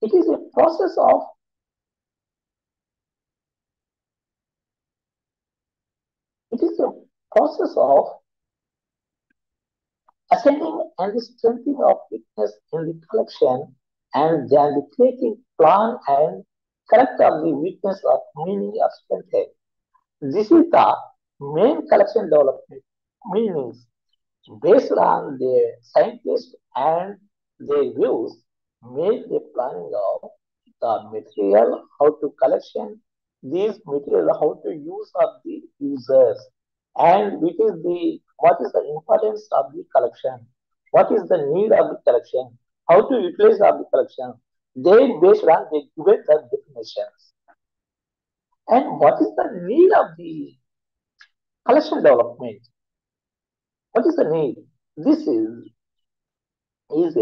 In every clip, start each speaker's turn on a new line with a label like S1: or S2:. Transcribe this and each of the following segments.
S1: It is a process of it is a process of ascending and strengthening of weakness in the collection and then the creating plan and correct of the weakness of meaning of strength. This is the main collection development meanings based on the scientists and their views make the planning of the material, how to collection these material, how to use of the users, and what is the importance of the collection, what is the need of the collection, how to utilize of the collection. They based on they given the definitions. And what is the need of the collection development? What is the need? This is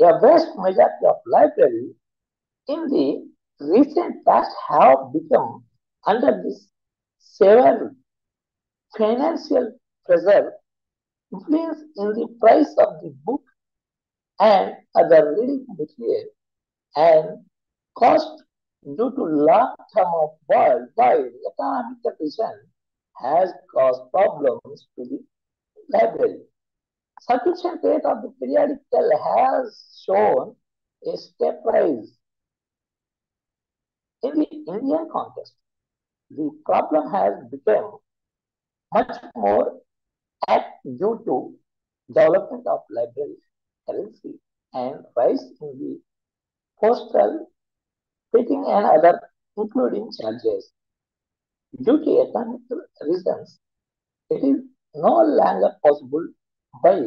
S1: a vast majority of libraries in the recent past have become under this severe financial pressure, influence in the price of the book and other reading material, and cost due to long term of worldwide economic depression has caused problems to the library. Subscription rate of the periodical has shown a step rise. In the Indian context, the problem has become much more due to development of library currency and rise in the postal printing and other including charges. Due to economic reasons, it is no longer possible by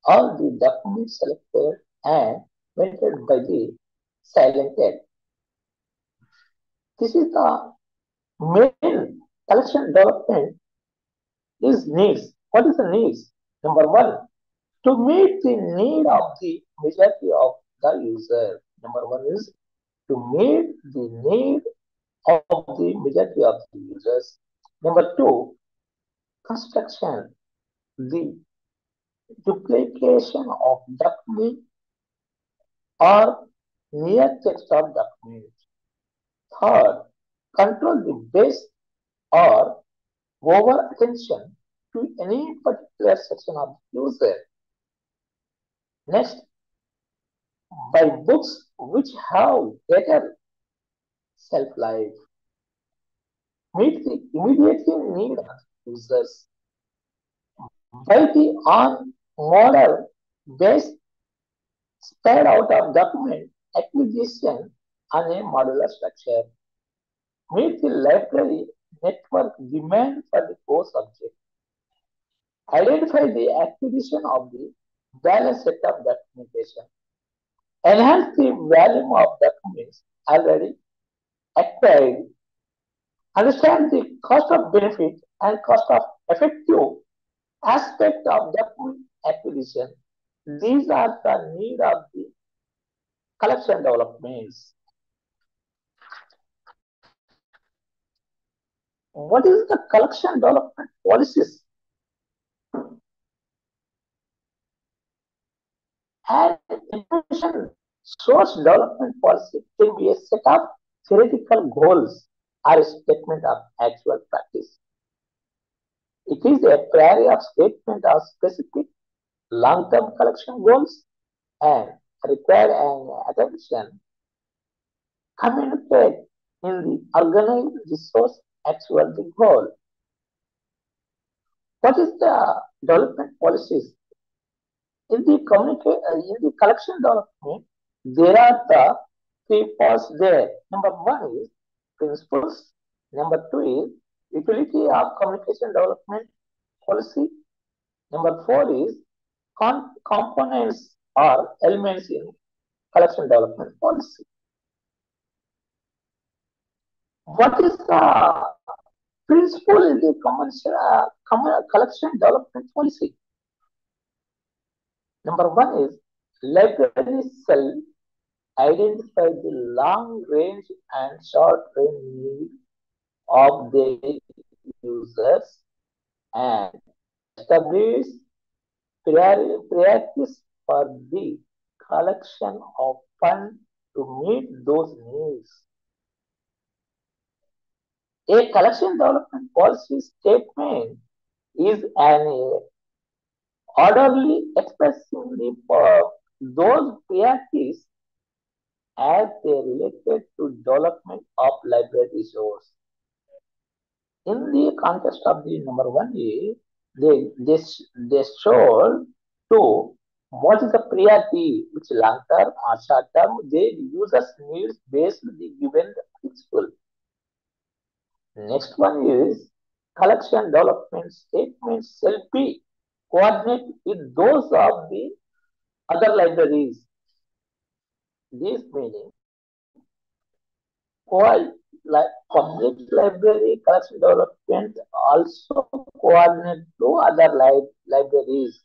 S1: all the documents selected and vetted by the silent act. This is the main collection development is needs. What is the needs? Number one, to meet the need of the majority of the user. Number one is to meet the need of the majority of the users. Number two, construction, the duplication of document or near text of document. Third, control the base or over attention to any particular section of the user. Next, by books which have better self-life, meet the immediate need of users. By the on model based spread out of document acquisition on a modular structure, meet the library network demand for the core subject. Identify the acquisition of the balanced set of documentation. Enhance the volume of documents already acquired. Understand the cost of benefit and cost of effective aspect of document acquisition. These are the need of the collection developments. What is the collection development policies? And information source development policy can be a set of theoretical goals or a statement of actual practice. It is a prior of statement of specific long-term collection goals and require an attention communicate in the organized resource actual the goal. What is the development policies? In the collection development, there are the three parts there. Number one is principles. Number two is utility of communication development policy. Number four is components or elements in collection development policy. What is the principle in the collection development policy? Number one is library shall identify the long range and short range need of their users and establish priorities for the collection of fund to meet those needs. A collection development policy statement is an orderly expressing those priorities as they related to development of library resource. In the context of the number one is they showed to what is the priority, which long term or short term, they users needs based on the given principle. Next one is collection development statements shall be coordinate with those of the other libraries. This meaning public library collection development also coordinate to other libraries.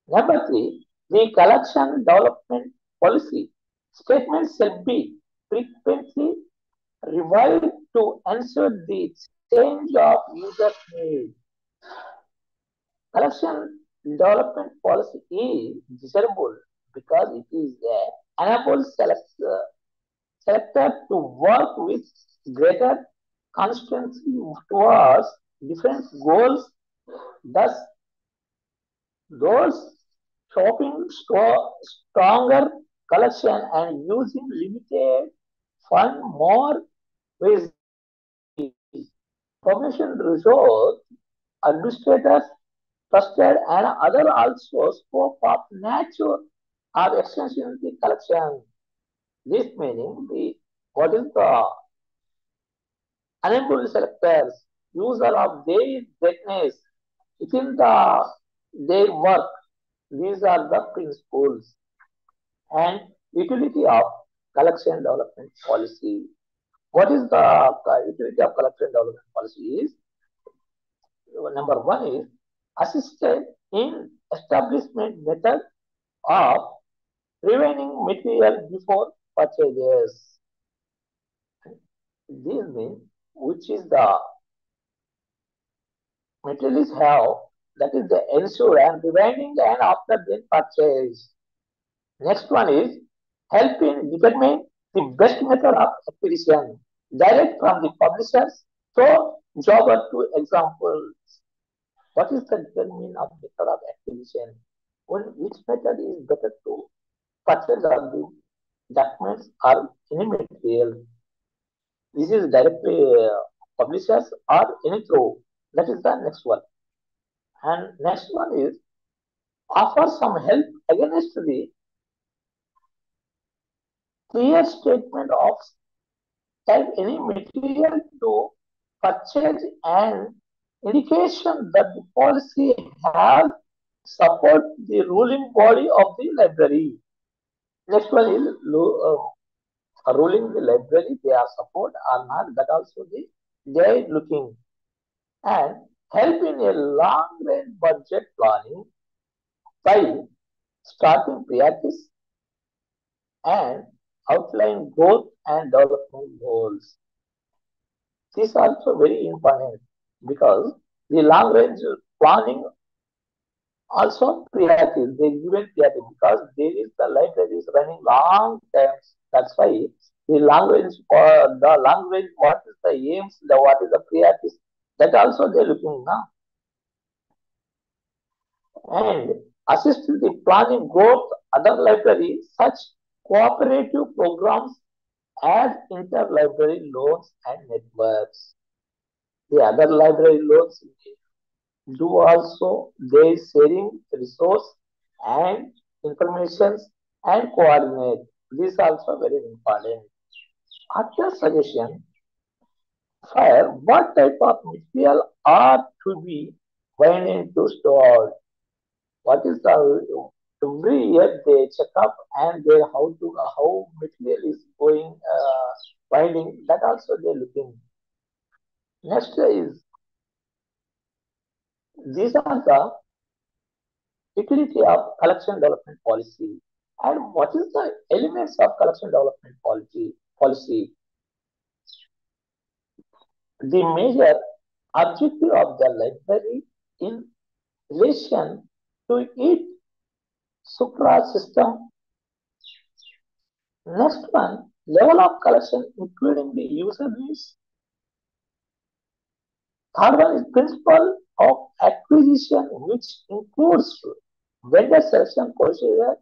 S1: Number three, the collection development policy statements shall be frequently revised to ensure the change of user needs. Collection development policy is desirable because it is enables selector to work with greater consistency towards different goals. Thus, those shopping stronger collection and using limited fund more wisely. Information resource administrators trusted and other also scope of nature or extension the collection. This meaning the what is the unemployed selectors, user of their greatness within their work. These are the principles and utility of collection development policy. What is the utility of collection development policy is number one is assisted in establishment method of preventing material before purchases. This means which is the materials have that is the ensure and preventing and after then purchase. Next one is help in determine the best method of acquisition direct from the publishers. So job or two examples. What is the determinant of method of acquisition? Which method is better to purchase of the documents or any material? This is directly publishers or any through. That is the next one. And next one is offer some help against the clear statement of type any material to purchase and indication that the policy has support the ruling body of the library. Next one is ruling the library, they are support or not, that also they are looking. And help in a long range budget planning by starting priorities and outline growth and development goals. These are also very important because the long range planning also priorities, they given priority because there is the library is running long times. That's why the long range for the long range, what is the aims, what is the priorities, that also they're looking now. And assist in the planning growth other libraries such cooperative programs as interlibrary loans and networks. The other library loans do also their sharing resource and informations and coordinate. This also very important. Other suggestion for what type of material are to be bind into store. What is the every year they check up and they how material is going binding, that also they're looking. Next is these are the utility of collection development policy. And what is the elements of collection development policy? The major objective of the library in relation to its supra system Next one, level of collection including the user needs. Third one is principle of acquisition, which includes vendor selection procedure,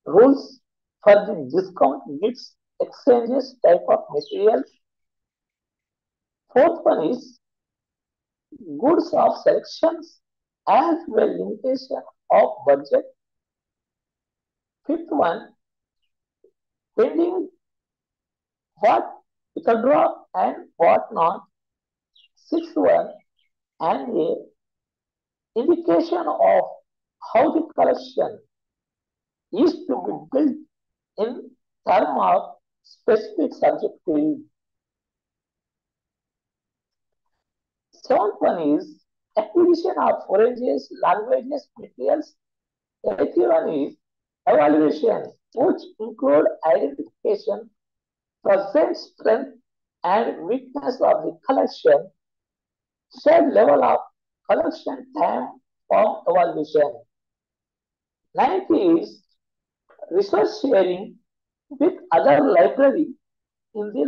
S1: rules for the discount gifts, exchanges, type of materials. Fourth one is goods of selections as well limitation of budget. Fifth one, pending what withdraw and what not. Sixth one, and a indication of how the collection is to be built in terms of specific subjectives. Seventh one is acquisition of forages, languages, materials. Eighth one is evaluation, which include identification, present strength and weakness of the collection, shared level of collection time of evaluation. Ninth is resource sharing with other library in the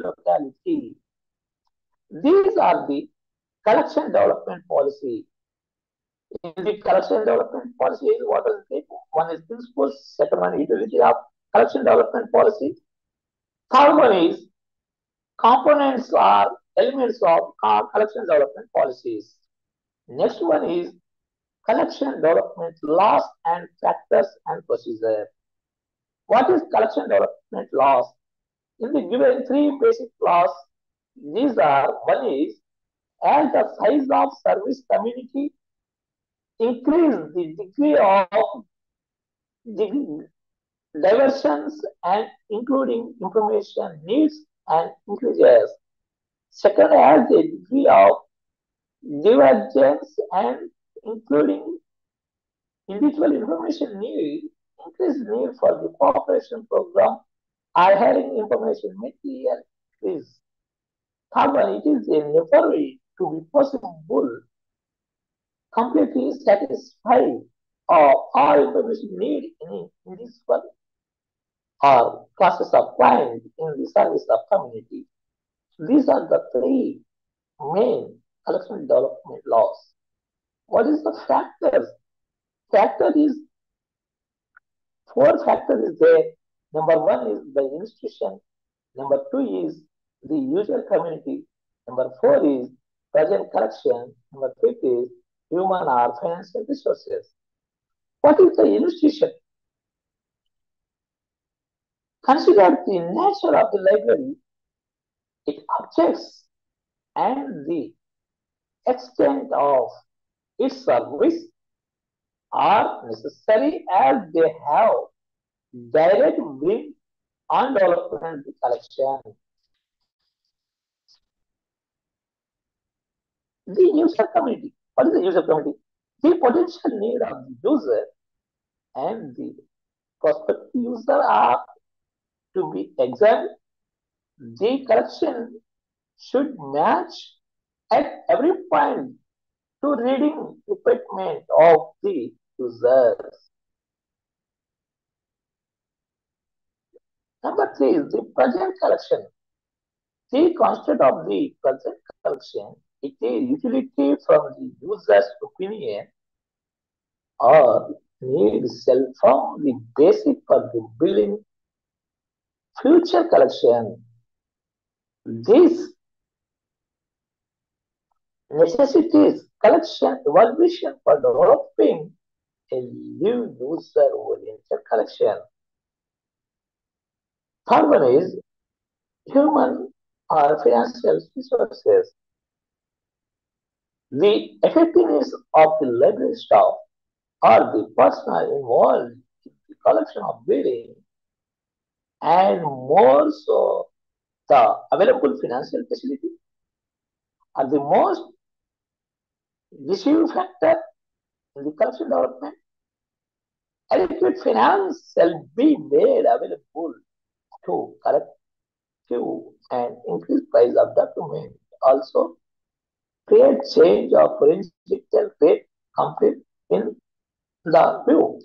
S1: locality. These are the collection development policy. In the collection development policy, what is it? One is principles, second one is utility of collection development policy. Third one is components or elements of collection development policies. Next one is collection development laws and factors and procedure. What is collection development laws? In the given three basic laws, these are one is as the size of service community increase the degree of the diversions and including information needs and increases. Second, as the degree of divergence and including individual information need, increased need for the cooperation program are having information material increase. Third one, it is a never to be possible completely satisfy all information need in this one or classes of clients in the service of community. These are the three main collection development laws. What is the factors? Factor is four factors is there. Number one is the institution. Number two is the user community. Number four is present collection. Number fifth is human or financial resources. What is the institution? Consider the nature of the library, its objects, and the extent of its service are necessary as they have direct bring on development collection. The user community. What is the user community? The potential need of the user and the prospective user are to be examined. The collection should match at every point to reading equipment of the users. Number three is the present collection. The concept of the present collection it is utility from the user's opinion or need shall form the basic for the building future collection. This necessitates collection evaluation for developing a new user-oriented collection. Third one is human or financial resources. The effectiveness of the library staff or the personnel involved in the collection of building and more so the available financial facility are the most decisive factor in the collection development. Adequate finance shall be made available to collect few and increase price of document. Also, create change of forensic rate complete in the view.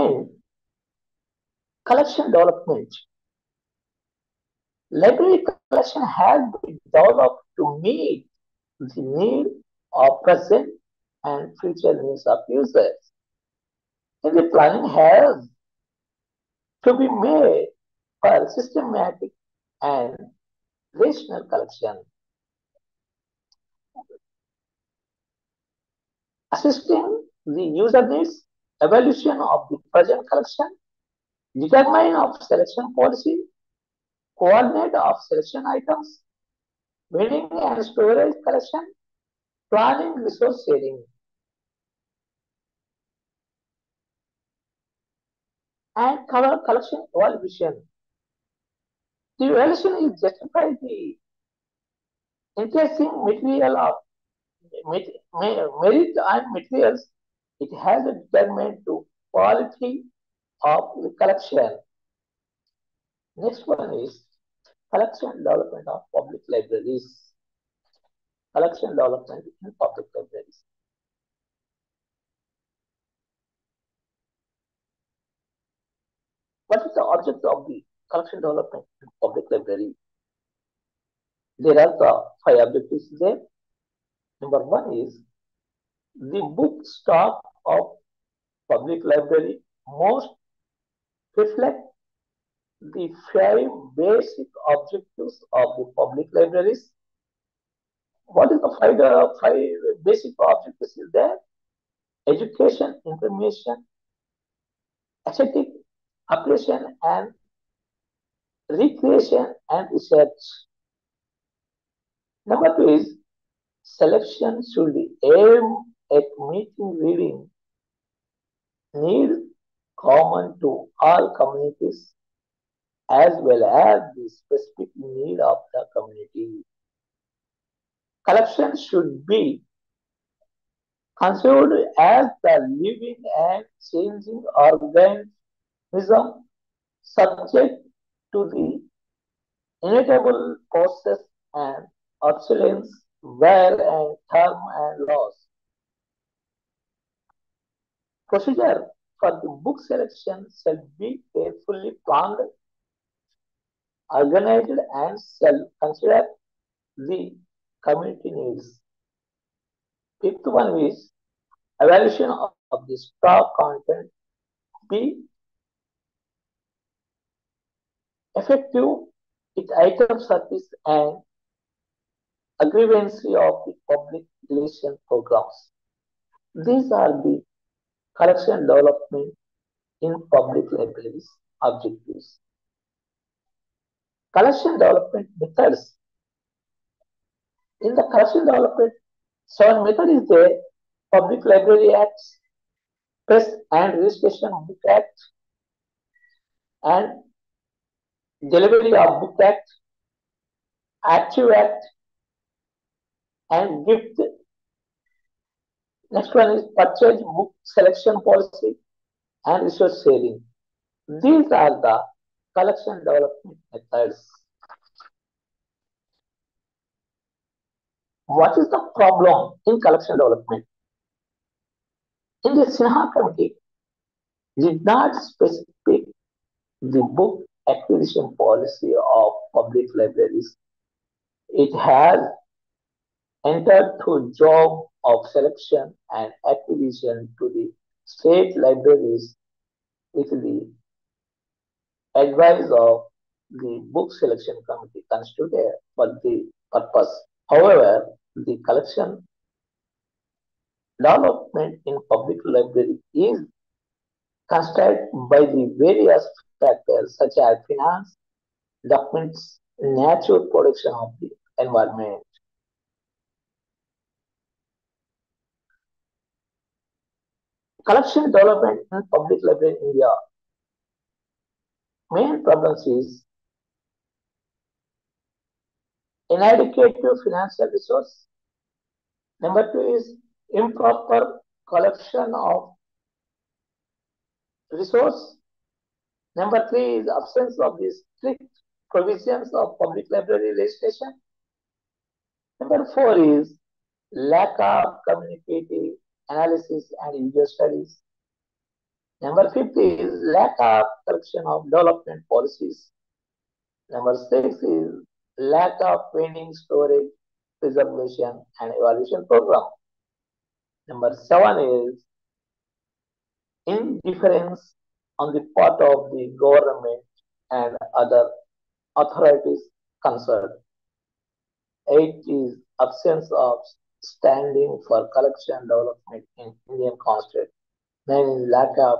S1: And collection development. Library collection has been developed to meet the need of present and future needs of users. And the planning has to be made for systematic and rational collection, assisting the user needs, evaluation of the present collection, determine of selection policy, coordinate of selection items, winning and storage collection, planning resource sharing, and cover collection evaluation. The evaluation is justified the interesting material of merit and materials. It has a determined to quality of the collection. Next one is collection development of public libraries. Collection development in public libraries. What is the object of the collection development in public library? There are the five objectives there. Number one is the book stock of public library must reflect the five basic objectives of the public libraries. What is the five basic objectives is there? Education, information, aesthetic, appreciation, and recreation and research. Number two is selection should aim at meeting reading needs common to all communities as well as the specific need of the community. Collection should be considered as the living and changing organism subject to the inevitable process and obsolescence, wear and term and loss. Procedure for the book selection shall be carefully planned, organized, and shall consider the community needs. Fifth one is evaluation of the stock content be effective with item service and aggrievancy of the public relation programs. These are the collection development in public libraries objectives. Collection development methods. In the collection development, seven method is there. Public Library Act, Press and Registration of Book Act, and Delivery of Book Act, Active Act, and Gift. Next one is Purchase Book Selection Policy and Resource Sharing. These are the collection development methods. What is the problem in collection development? In the Sinha committee, did not specify the book acquisition policy of public libraries. It has entered through job of selection and acquisition to the state libraries with the advice of the book selection committee constituted for the purpose. However, the collection development in public library is constrained by the various factors such as finance, documents, natural protection of the environment. Collection development in public library in India. Main problems is inadequate financial resource. Number two is improper collection of resource. Number three is absence of the strict provisions of public library registration. Number four is lack of communicative analysis and user studies. Number 5 is lack of correction of development policies. Number 6 is lack of training, storage, preservation, and evaluation program. Number 7 is indifference on the part of the government and other authorities concerned. 8 is absence of standing for collection development in Indian constitution. 9 is lack of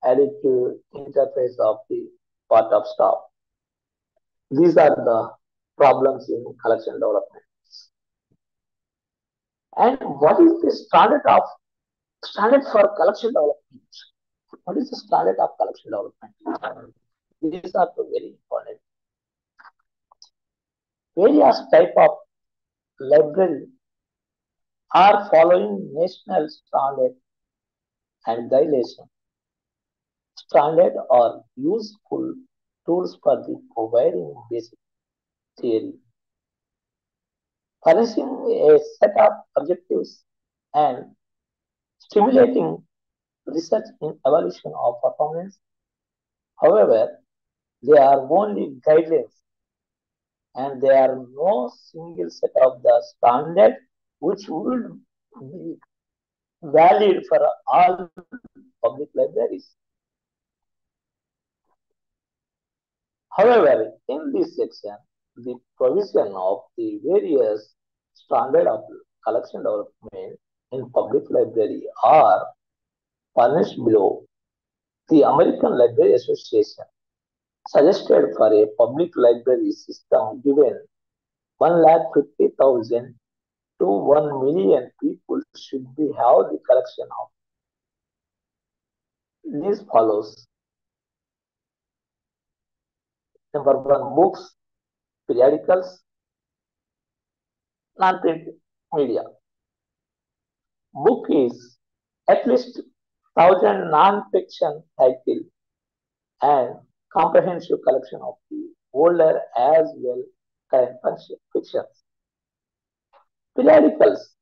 S1: adequate interface of the part of staff. These are the problems in collection development. And what is the standard for collection development? What is the standard of collection development? These are the very important. Various type of library are following national standard and guidelines. Standard are useful tools for the providing basic theory, furnishing a set of objectives and stimulating research in evaluation of performance. However, they are only guidelines and there are no single set of the standard which would be valid for all public libraries. However, in this section, the provision of the various standard of collection development in public library are furnished below. The American Library Association suggested for a public library system given 1,50,000 to 1 million people should be have the collection of. This follows. Number 1, books, periodicals, non-print media. Book is at least 1,000 non-fiction title and comprehensive collection of the older as well current fictions. Periodicals,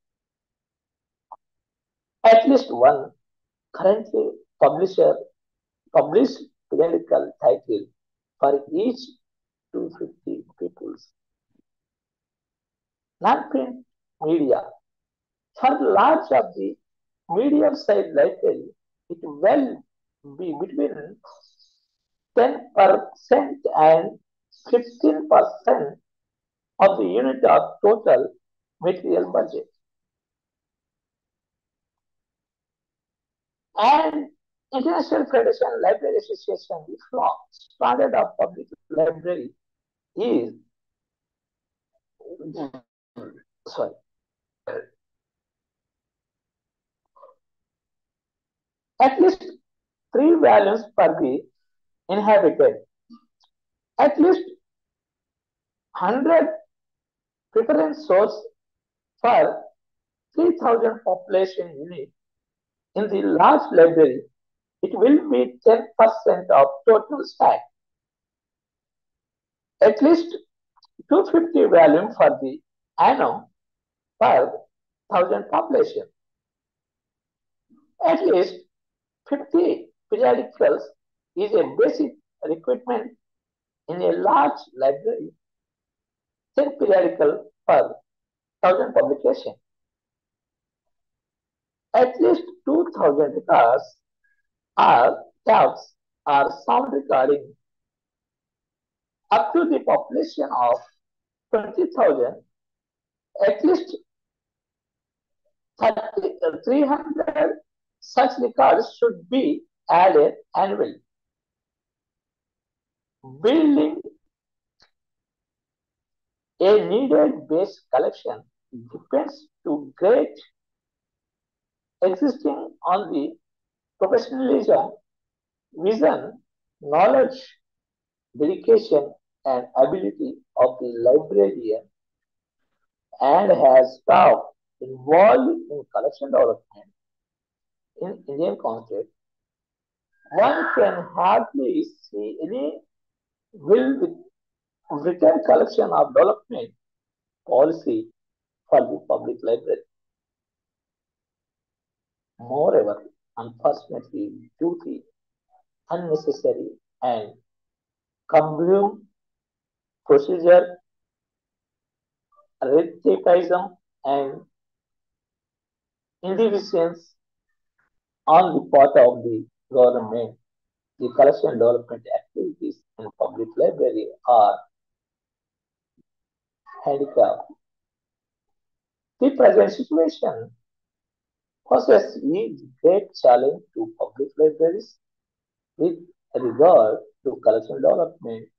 S1: at least one currently published periodical title for each 250 peoples. Non-print media. For the large of the medium-sized library, it will be between 10% and 15% of the unit of total material budget. And International Federation Library Association, the standard of public library is sorry at least 3 volumes per be inhabited, at least 100 preference source for 3,000 population unit. In the large library, it will be 10% of total stack. At least 250 volume for the annum per 1,000 population. At least 50 periodicals is a basic requirement in a large library. 10 periodical per 1,000 publication. At least 2,000 records or tabs or sound recording up to the population of 20,000. At least 300 such records should be added annually. Building a needed base collection depends to great existing on the professionalism, vision, knowledge, dedication, and ability of the librarian and has staff involved in collection development in Indian context. One can hardly see any will with written collection of development policy for the public library. Moreover, unfortunately due to unnecessary and cumbersome procedure, red tapeism, and inefficiency on the part of the government. The collection development activities in public library are handicapped. The present situation poses a great challenge to public libraries with regard to collection development.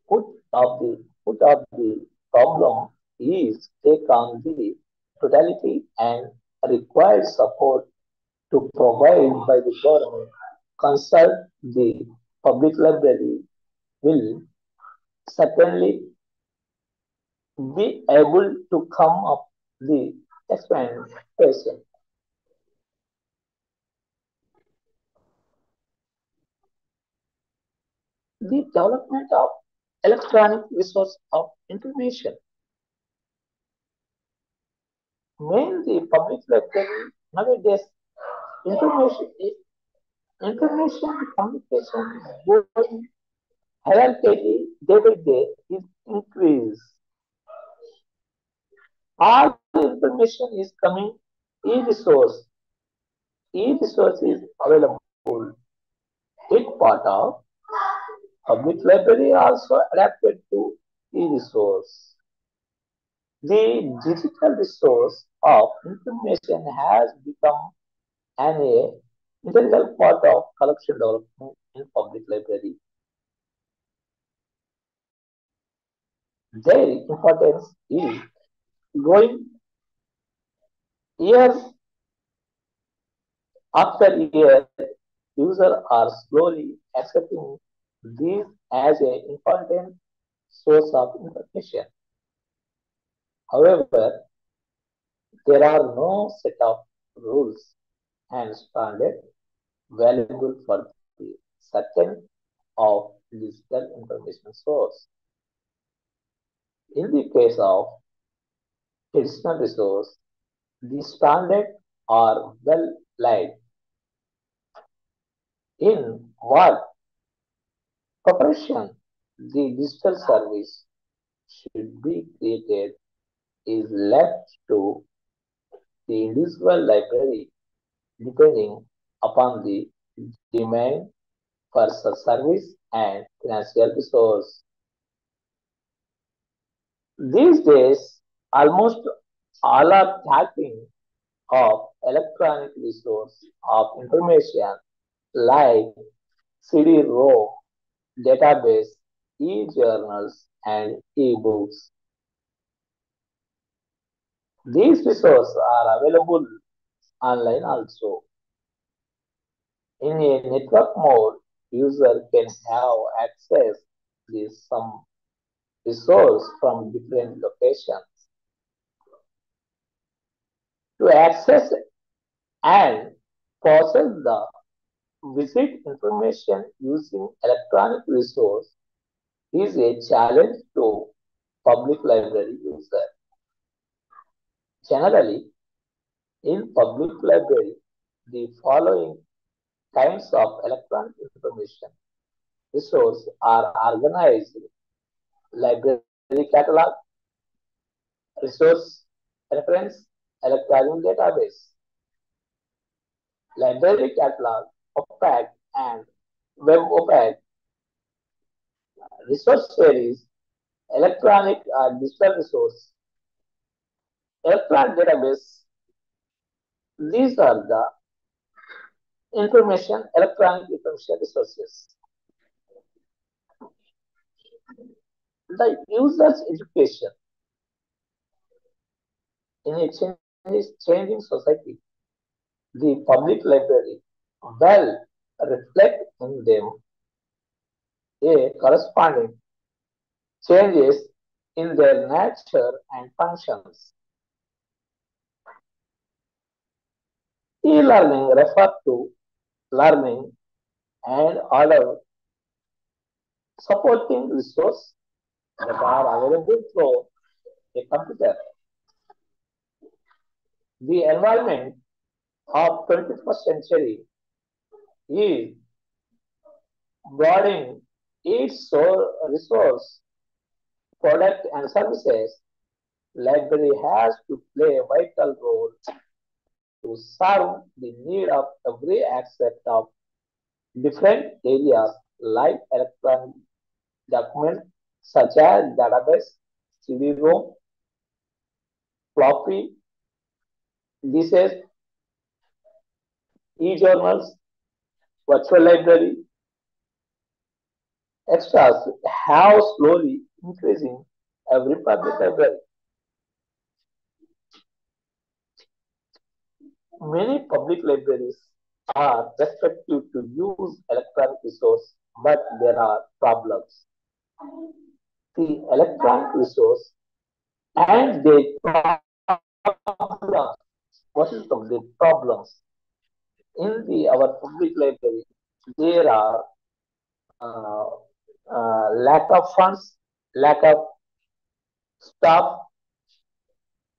S1: Put of the problem is take on the totality and required support to provide by the government. Consult the public library will certainly be able to come up the expectation. The development of electronic resource of information. Main the public library nowadays information communication going hierarchically day by day is increased. All the information is coming e-resource. E-resource is available. It part of public library also adapted to e-resource. The digital resource of information has become an integral part of collection development in public library. Their importance is growing year after year. Users are slowly accepting these as an important source of information. However, there are no set of rules and standards valuable for the certain of digital information source. In the case of traditional resource, the standards are well laid in what proportion the digital service should be created is left to the individual library depending upon the demand for such service and financial resource. These days, almost all are tapping of electronic resource of information like CD-ROM, database, e-journals, and e-books. These resources are available online also. In a network mode, user can have access to some resource from different locations. To access and process the visit information using electronic resource is a challenge to public library user. Generally, in public library, the following kinds of electronic information resources are organized: library catalog, resource reference, electronic database, library catalog, OPAC and web OPAC, resource series, electronic digital resource, electronic database. These are the electronic information resources. The user's education in a changing society, the public library well reflect in them a corresponding changes in their nature and functions. E-learning refers to learning and other supporting resources that are available through a computer. The environment of 21st century is broadening its resource, product and services. Library has to play a vital role to serve the need of every aspect of different areas like electronic documents such as database, CD-ROM, floppy disks, e-journals, virtual library, extras have slowly increasing every public library. Many public libraries are respected to use electronic resource, but there are problems. The electronic resource and their problems. What is the problems in the our public library? There are uh, lack of funds, lack of staff.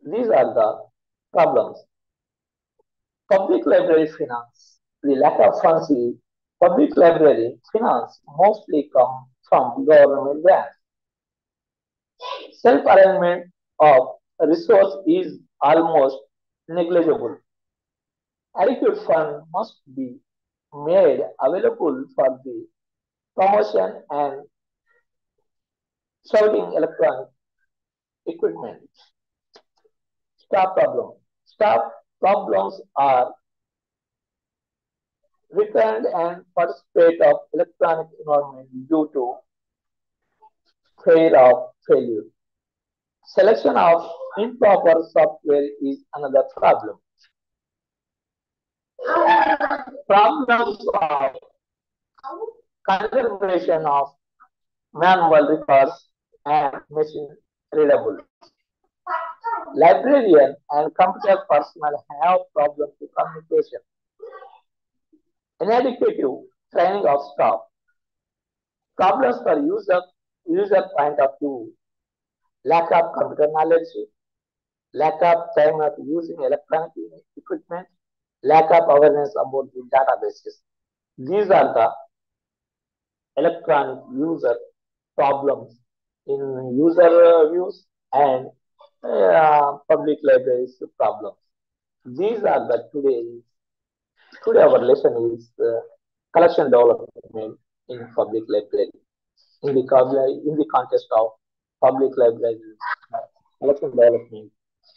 S1: These are the problems. Public library finance. The lack of funds is public library finance mostly come from government grants. Self-arrangement of resource is almost negligible. Adequate fund must be made available for the promotion and shouting electronic equipment. Staff problem. Staff problems are recurrent and participate of electronic environment due to fear of failure. Selection of improper software is another problem. Problems of conservation of manual records and machine readable. Librarian and computer personnel have problems with communication. Inadequate training of staff. Problems for user point of view. Lack of computer knowledge. Lack of time of using electronic equipment. Lack of awareness about the databases. These are the electronic user problems in user views and public libraries problems. These are the today our lesson is collection development in public library. In the context of public library collection development,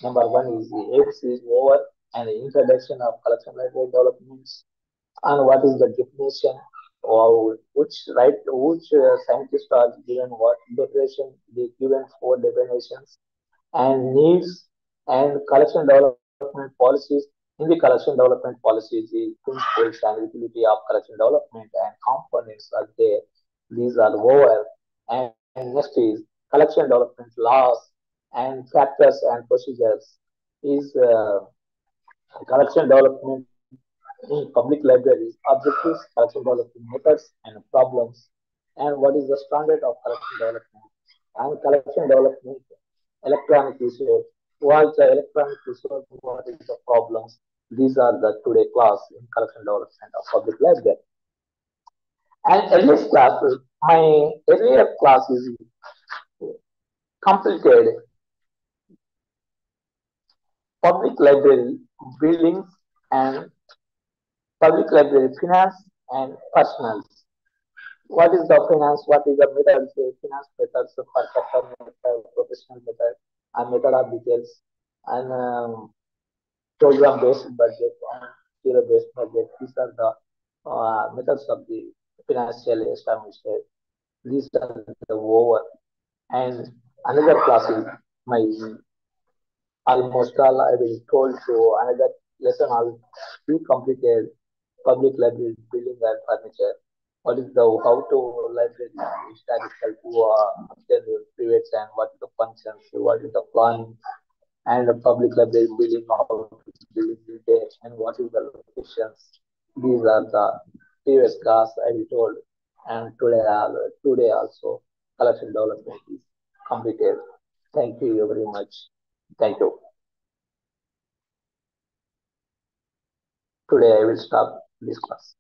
S1: number one is the AIDS is over and the introduction of collection library developments and what is the definition or which scientist are given what definition they given four definitions and needs and collection development policies. In the collection development policies, the principles and utility of collection development and components are there. These are over. And next is collection development laws and factors and procedures. Is collection development in public libraries, objectives, collection development methods and problems, and what is the standard of collection development and collection development electronic resource. What's the electronic resource? What is the problems? These are the today class in collection development of public library. And earliest classes, my earlier class is completed public library buildings and public library finance and personnel. What is the finance? What is the methods? Finance methods for sector method, professional method, and method of details, and program-based budget and zero-based budget. These are the methods of the financial establishment. These are the over. And another class is my almost all I will told to another lesson I'll be completed public library building and furniture. What is the how to library statistical to obtain the privates and what is the functions, what is the planning and the public library building how to building details and what is the locations. These are the previous class I will told and today also collection development is completed. Thank you very much. Thank you. Today I will stop this class.